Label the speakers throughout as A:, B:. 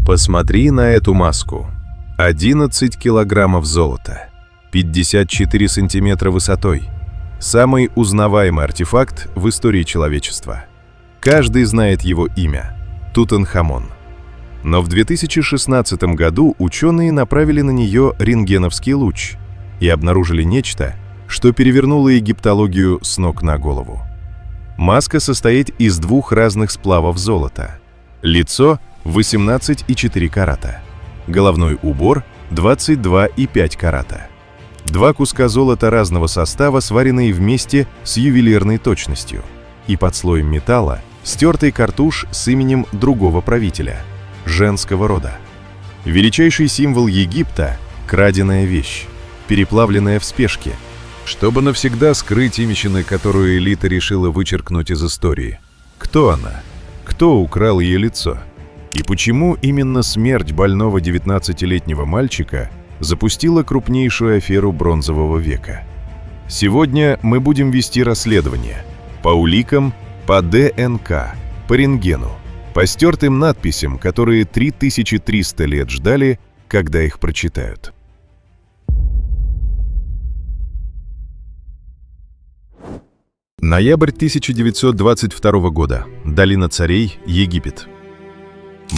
A: Посмотри на эту маску. 11 килограммов золота, 54 сантиметра высотой. Самый узнаваемый артефакт в истории человечества. Каждый знает его имя – Тутанхамон. Но в 2016 году ученые направили на нее рентгеновский луч и обнаружили нечто, что перевернуло египтологию с ног на голову. Маска состоит из двух разных сплавов золота. Лицо – 18,4 карата. Головной убор – 22,5 карата. Два куска золота разного состава, сваренные вместе с ювелирной точностью. И под слоем металла стертый картуш с именем другого правителя – женского рода. Величайший символ Египта – краденая вещь, переплавленная в спешке, чтобы навсегда скрыть имечины, которую элита решила вычеркнуть из истории. Кто она? Кто украл ее лицо? И почему именно смерть больного 19-летнего мальчика запустила крупнейшую аферу Бронзового века? Сегодня мы будем вести расследование по уликам, по ДНК, по рентгену, по стертым надписям, которые 3300 лет ждали, когда их прочитают. Ноябрь 1922 года. Долина царей, Египет.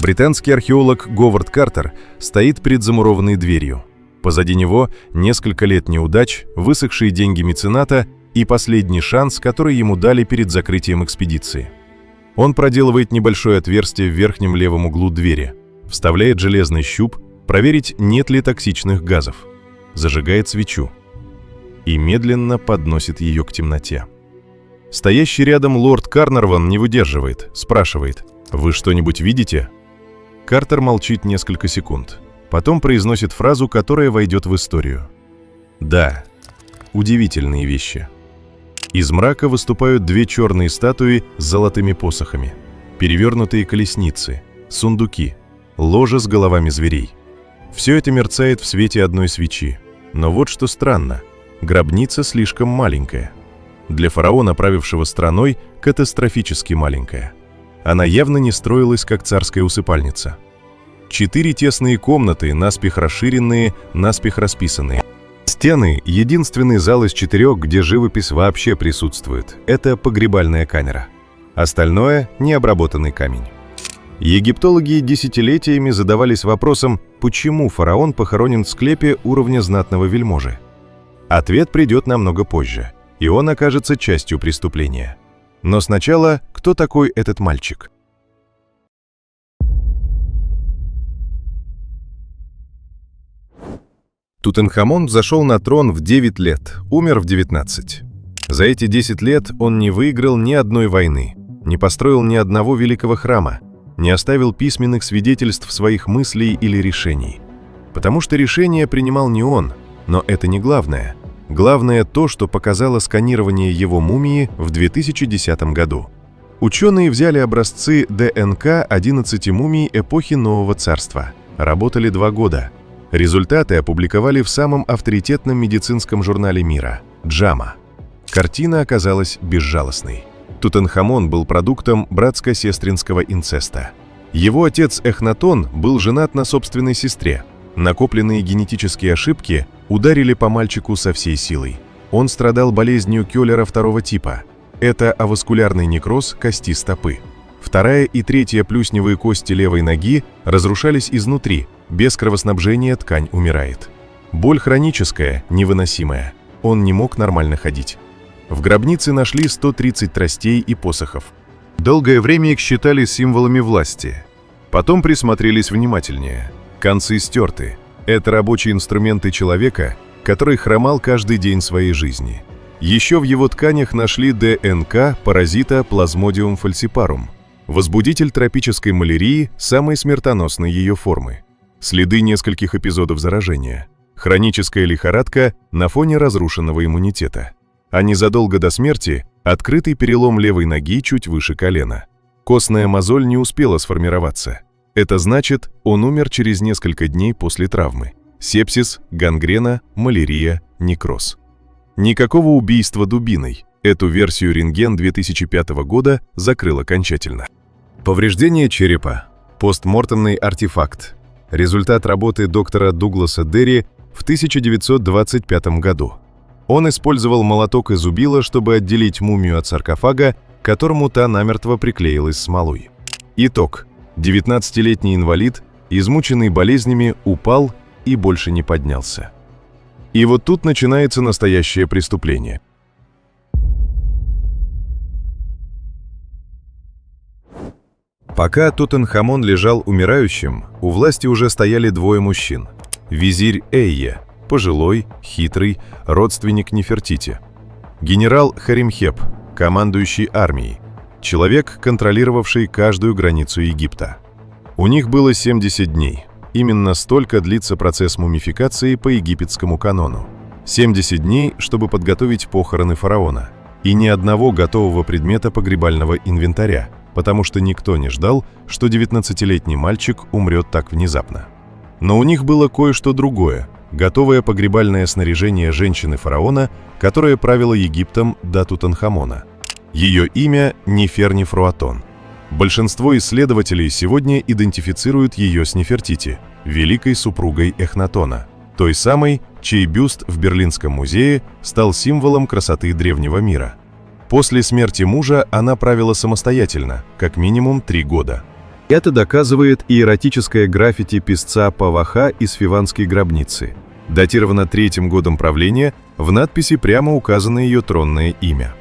A: Британский археолог Говард Картер стоит перед замурованной дверью. Позади него несколько лет неудач, высохшие деньги мецената и последний шанс, который ему дали перед закрытием экспедиции. Он проделывает небольшое отверстие в верхнем левом углу двери, вставляет железный щуп, проверить, нет ли токсичных газов, зажигает свечу и медленно подносит ее к темноте. Стоящий рядом лорд Карнарвон не выдерживает, спрашивает: «Вы что-нибудь видите?» Картер молчит несколько секунд, потом произносит фразу, которая войдет в историю. «Да, удивительные вещи». Из мрака выступают две черные статуи с золотыми посохами, перевернутые колесницы, сундуки, ложа с головами зверей. Все это мерцает в свете одной свечи. Но вот что странно, гробница слишком маленькая. Для фараона, правившего страной, катастрофически маленькая. Она явно не строилась как царская усыпальница. 4 тесные комнаты, наспех расширенные, наспех расписанные. Стены – единственный зал из 4, где живопись вообще присутствует. Это погребальная камера. Остальное – необработанный камень. Египтологи десятилетиями задавались вопросом, почему фараон похоронен в склепе уровня знатного вельможи. Ответ придет намного позже, и он окажется частью преступления. Но сначала, кто такой этот мальчик? Тутанхамон взошел на трон в 9 лет, умер в 19. За эти 10 лет он не выиграл ни одной войны, не построил ни одного великого храма, не оставил письменных свидетельств своих мыслей или решений. Потому что решения принимал не он, но это не главное. Главное то, что показало сканирование его мумии в 2010 году. Ученые взяли образцы ДНК 11 мумий эпохи Нового Царства. Работали 2 года. Результаты опубликовали в самом авторитетном медицинском журнале мира – JAMA. Картина оказалась безжалостной. Тутанхамон был продуктом братско-сестринского инцеста. Его отец Эхнатон был женат на собственной сестре. Накопленные генетические ошибки ударили по мальчику со всей силой. Он страдал болезнью Кёллера 2 типа. Это аваскулярный некроз кости стопы. 2-я и 3-я плюсневые кости левой ноги разрушались изнутри, без кровоснабжения ткань умирает. Боль хроническая, невыносимая. Он не мог нормально ходить. В гробнице нашли 130 тростей и посохов. Долгое время их считали символами власти. Потом присмотрелись внимательнее. Концы стерты. Это рабочие инструменты человека, который хромал каждый день своей жизни. Еще в его тканях нашли ДНК паразита Plasmodium falciparum, возбудитель тропической малярии, самой смертоносной ее формы. Следы нескольких эпизодов заражения. Хроническая лихорадка на фоне разрушенного иммунитета. А незадолго до смерти открытый перелом левой ноги чуть выше колена. Костная мозоль не успела сформироваться. Это значит, он умер через несколько дней после травмы. Сепсис, гангрена, малярия, некроз. Никакого убийства дубиной. Эту версию рентген 2005 года закрыл окончательно. Повреждение черепа. Постмортемный артефакт. Результат работы доктора Дугласа Дерри в 1925 году. Он использовал молоток и зубило, чтобы отделить мумию от саркофага, к которому та намертво приклеилась смолой. Итог. 19-летний инвалид, измученный болезнями, упал и больше не поднялся. И вот тут начинается настоящее преступление. Пока Тутанхамон лежал умирающим, у власти уже стояли двое мужчин. Визирь Эйе, пожилой, хитрый, родственник Нефертити. Генерал Харимхеп, командующий армией, человек, контролировавший каждую границу Египта. У них было 70 дней. Именно столько длится процесс мумификации по египетскому канону. 70 дней, чтобы подготовить похороны фараона. И ни одного готового предмета погребального инвентаря, потому что никто не ждал, что 19-летний мальчик умрет так внезапно. Но у них было кое-что другое – готовое погребальное снаряжение женщины-фараона, которая правила Египтом до Тутанхамона. Ее имя – Нефер-Нефруатон. Большинство исследователей сегодня идентифицируют ее с Нефертити, великой супругой Эхнатона, той самой, чей бюст в Берлинском музее стал символом красоты древнего мира. После смерти мужа она правила самостоятельно, как минимум 3 года. Это доказывает и эротическое граффити писца Паваха из Фиванской гробницы. Датировано 3-м годом правления, в надписи прямо указано ее тронное имя.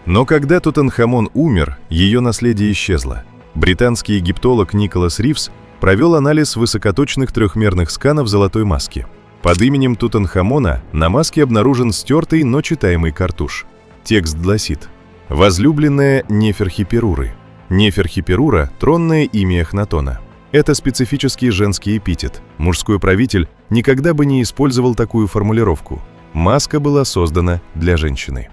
A: Но когда Тутанхамон умер, ее наследие исчезло. Британский египтолог Николас Ривз провел анализ высокоточных трехмерных сканов золотой маски. Под именем Тутанхамона на маске обнаружен стертый, но читаемый картуш. Текст гласит: «Возлюбленная Неферхиперуры». Неферхиперура – тронное имя Эхнатона. Это специфический женский эпитет. Мужской правитель никогда бы не использовал такую формулировку. Маска была создана для женщины.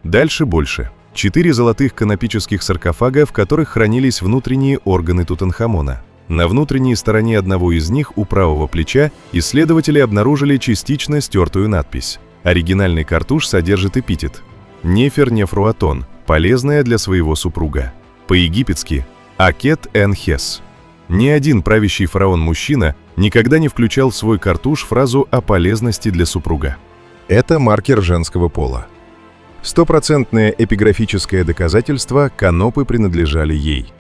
A: Дальше больше. 4 золотых канопических саркофага, в которых хранились внутренние органы Тутанхамона. На внутренней стороне одного из них, у правого плеча, исследователи обнаружили частично стертую надпись. Оригинальный картуш содержит эпитет «Нефер-Нефруатон», полезная для своего супруга. По-египетски «Акет-эн-хес». Ни один правящий фараон-мужчина никогда не включал в свой картуш фразу о полезности для супруга. Это маркер женского пола. Стопроцентное эпиграфическое доказательство – канопы принадлежали ей.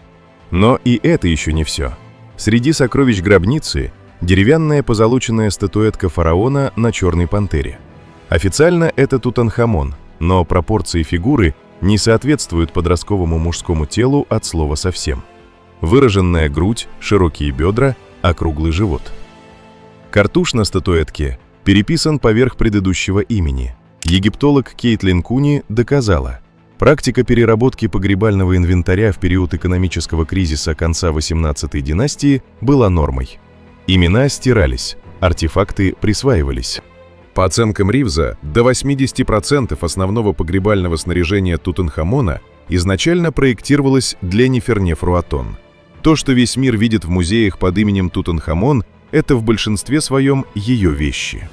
A: Но и это еще не все. Среди сокровищ гробницы – деревянная позолоченная статуэтка фараона на черной пантере. Официально это Тутанхамон, но пропорции фигуры не соответствуют подростковому мужскому телу от слова совсем. Выраженная грудь, широкие бедра, округлый живот. Картуш на статуэтке переписан поверх предыдущего имени. Египтолог Кейтлин Куни доказала, практика переработки погребального инвентаря в период экономического кризиса конца XVIII династии была нормой. Имена стирались, артефакты присваивались. По оценкам Ривза, до 80% основного погребального снаряжения Тутанхамона изначально проектировалось для Нефер-Нефруатон. То, что весь мир видит в музеях под именем Тутанхамон, это в большинстве своем ее вещи.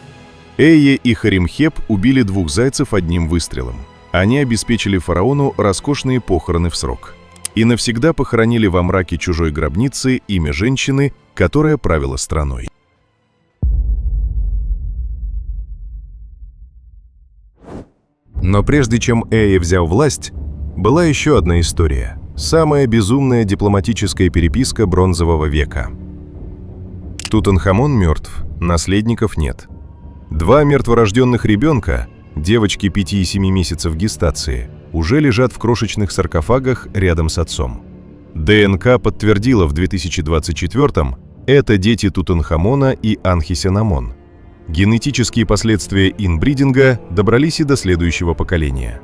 A: Эйе и Харимхеп убили 2 зайцев одним выстрелом. Они обеспечили фараону роскошные похороны в срок. И навсегда похоронили во мраке чужой гробницы имя женщины, которая правила страной. Но прежде чем Эйе взял власть, была еще одна история. Самая безумная дипломатическая переписка бронзового века. Тутанхамон мертв, наследников нет. 2 мертворожденных ребенка, девочки 5 и 7 месяцев гестации, уже лежат в крошечных саркофагах рядом с отцом. ДНК подтвердила в 2024-м, это дети Тутанхамона и Анхисенамон. Генетические последствия инбридинга добрались и до следующего поколения.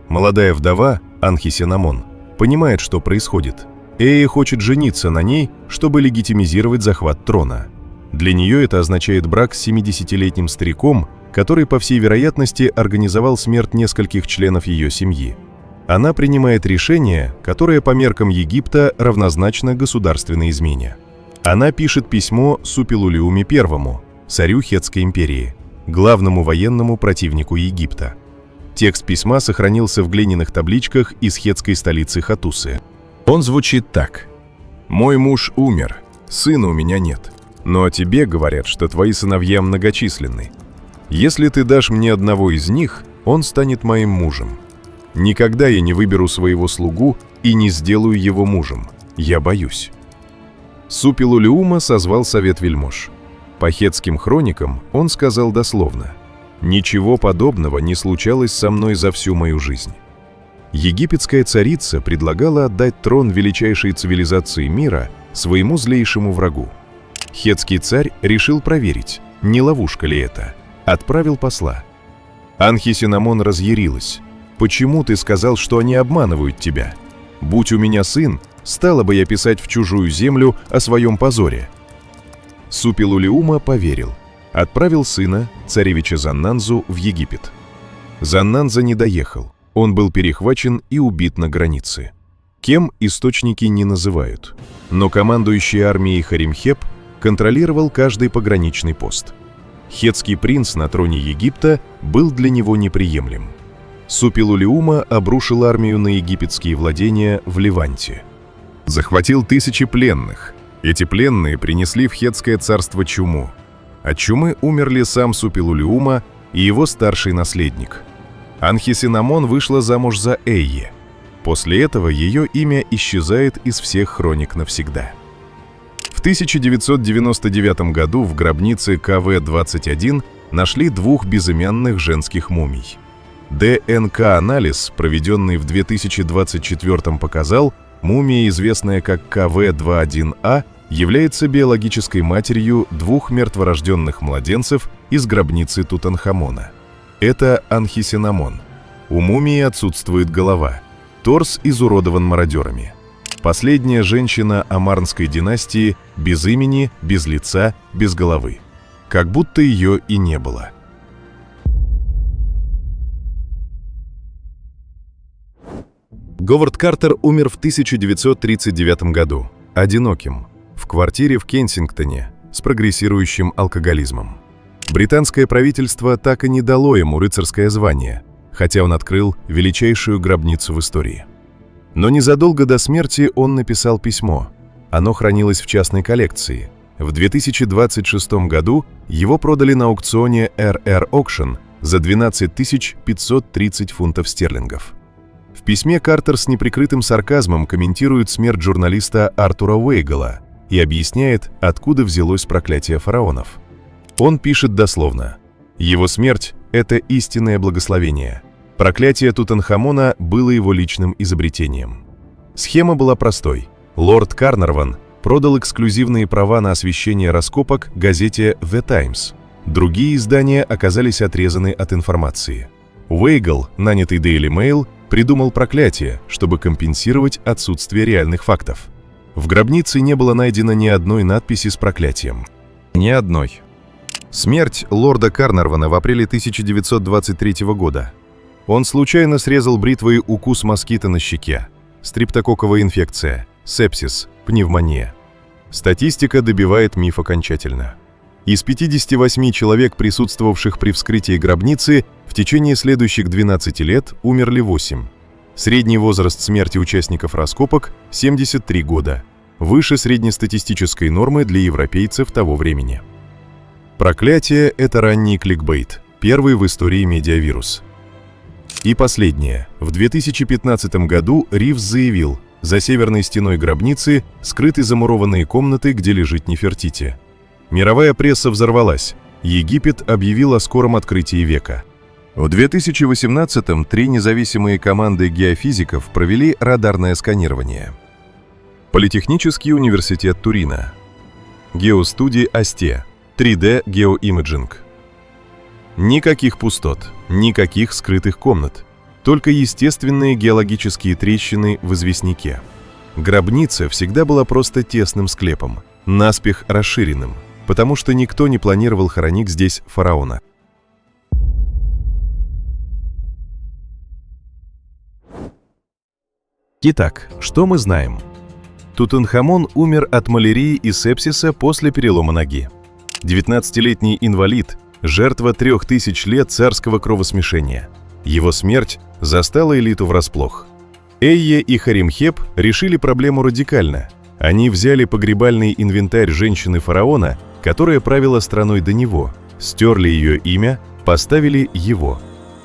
A: Молодая вдова, Анхисенамон, понимает, что происходит. Эйе хочет жениться на ней, чтобы легитимизировать захват трона. Для нее это означает брак с 70-летним стариком, который, по всей вероятности, организовал смерть нескольких членов ее семьи. Она принимает решение, которое по меркам Египта равнозначно государственной измене. Она пишет письмо Супилулиуме I, царю Хеттской империи, главному военному противнику Египта. Текст письма сохранился в глиняных табличках из хеттской столицы Хатусы. Он звучит так: «Мой муж умер, сына у меня нет, но о тебе говорят, что твои сыновья многочисленны. Если ты дашь мне одного из них, он станет моим мужем. Никогда я не выберу своего слугу и не сделаю его мужем. Я боюсь». Супилулиума созвал совет вельмож. По хеттским хроникам он сказал дословно: «Ничего подобного не случалось со мной за всю мою жизнь». Египетская царица предлагала отдать трон величайшей цивилизации мира своему злейшему врагу. Хеттский царь решил проверить, не ловушка ли это. Отправил посла. Анхисинамон разъярилась. «Почему ты сказал, что они обманывают тебя? Будь у меня сын, стала бы я писать в чужую землю о своем позоре». Супилулиума поверил. Отправил сына, царевича Заннанзу, в Египет. Заннанза не доехал. Он был перехвачен и убит на границе. Кем источники не называют. Но командующий армией Харимхеп контролировал каждый пограничный пост. Хеттский принц на троне Египта был для него неприемлем. Супилулиума обрушил армию на египетские владения в Леванте. Захватил тысячи пленных. Эти пленные принесли в Хеттское царство чуму. От чумы умерли сам Супилулиума и его старший наследник. Анхисинамон вышла замуж за Эйе. После этого ее имя исчезает из всех хроник навсегда. В 1999 году в гробнице КВ-21 нашли 2 безымянных женских мумий. ДНК-анализ, проведенный в 2024 показал, мумия, известная как КВ-21А, является биологической матерью 2 мертворожденных младенцев из гробницы Тутанхамона. Это Анхисинамон. У мумии отсутствует голова. Торс изуродован мародерами. Последняя женщина Амарнской династии без имени, без лица, без головы. Как будто ее и не было. Говард Картер умер в 1939 году, одиноким, в квартире в Кенсингтоне с прогрессирующим алкоголизмом. Британское правительство так и не дало ему рыцарское звание, хотя он открыл величайшую гробницу в истории. Но незадолго до смерти он написал письмо. Оно хранилось в частной коллекции. В 2026 году его продали на аукционе RR Auction за 12 530 фунтов стерлингов. В письме Картер с неприкрытым сарказмом комментирует смерть журналиста Артура Уэйгала и объясняет, откуда взялось проклятие фараонов. Он пишет дословно: «Его смерть – это истинное благословение. Проклятие Тутанхамона было его личным изобретением». Схема была простой. Лорд Карнарвон продал эксклюзивные права на освещение раскопок газете The Times. Другие издания оказались отрезаны от информации. Уэйгал, нанятый Daily Mail, придумал проклятие, чтобы компенсировать отсутствие реальных фактов. В гробнице не было найдено ни одной надписи с проклятием. Ни одной. Смерть лорда Карнарвона в апреле 1923 года. Он случайно срезал бритвой укус москита на щеке. Стрептококковая инфекция, сепсис, пневмония. Статистика добивает миф окончательно. Из 58 человек, присутствовавших при вскрытии гробницы, в течение следующих 12 лет умерли 8. Средний возраст смерти участников раскопок – 73 года, выше среднестатистической нормы для европейцев того времени. Проклятие – это ранний кликбейт, первый в истории медиавирус. И последнее. В 2015 году Ривз заявил, за северной стеной гробницы скрыты замурованные комнаты, где лежит Нефертити. Мировая пресса взорвалась. Египет объявил о скором открытии века. В 2018-м 3 независимые команды геофизиков провели радарное сканирование. Политехнический университет Турина. Геостудии Асте. 3D геоимиджинг. Никаких пустот, никаких скрытых комнат. Только естественные геологические трещины в известняке. Гробница всегда была просто тесным склепом, наспех расширенным, потому что никто не планировал хоронить здесь фараона. Итак, что мы знаем? Тутанхамон умер от малярии и сепсиса после перелома ноги. 19-летний инвалид, жертва 3000 лет царского кровосмешения. Его смерть застала элиту врасплох. Эйе и Харимхеп решили проблему радикально. Они взяли погребальный инвентарь женщины-фараона, которая правила страной до него, стерли ее имя, поставили его.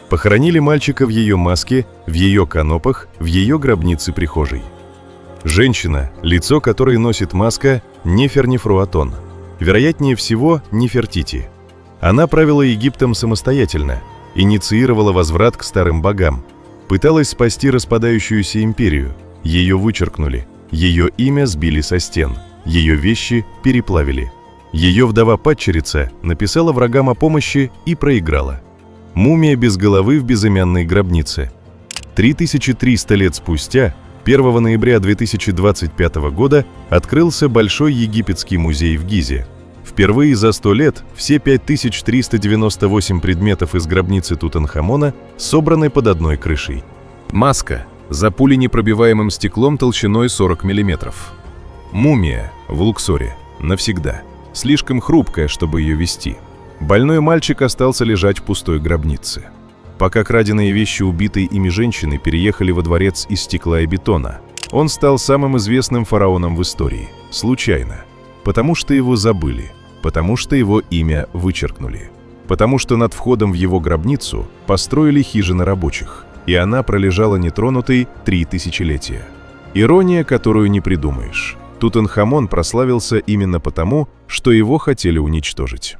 A: Похоронили мальчика в ее маске, в ее канопах, в ее гробнице-прихожей. Женщина, лицо которой носит маска, Нефернифруатон. Вероятнее всего, Нефертити. Она правила Египтом самостоятельно, инициировала возврат к старым богам, пыталась спасти распадающуюся империю, ее вычеркнули, ее имя сбили со стен, ее вещи переплавили. Ее вдова-падчерица написала врагам о помощи и проиграла. Мумия без головы в безымянной гробнице. 3300 лет спустя, 1 ноября 2025 года, открылся Большой египетский музей в Гизе. Впервые за 100 лет все 5398 предметов из гробницы Тутанхамона собраны под одной крышей. Маска за пуленепробиваемым стеклом толщиной 40 мм. Мумия в Луксоре. Навсегда. Слишком хрупкая, чтобы ее вести. Больной мальчик остался лежать в пустой гробнице. Пока краденые вещи убитой ими женщины переехали во дворец из стекла и бетона, он стал самым известным фараоном в истории. Случайно. Потому что его забыли. Потому что его имя вычеркнули. Потому что над входом в его гробницу построили хижины рабочих, и она пролежала нетронутой 3 тысячелетия. Ирония, которую не придумаешь. Тутанхамон прославился именно потому, что его хотели уничтожить.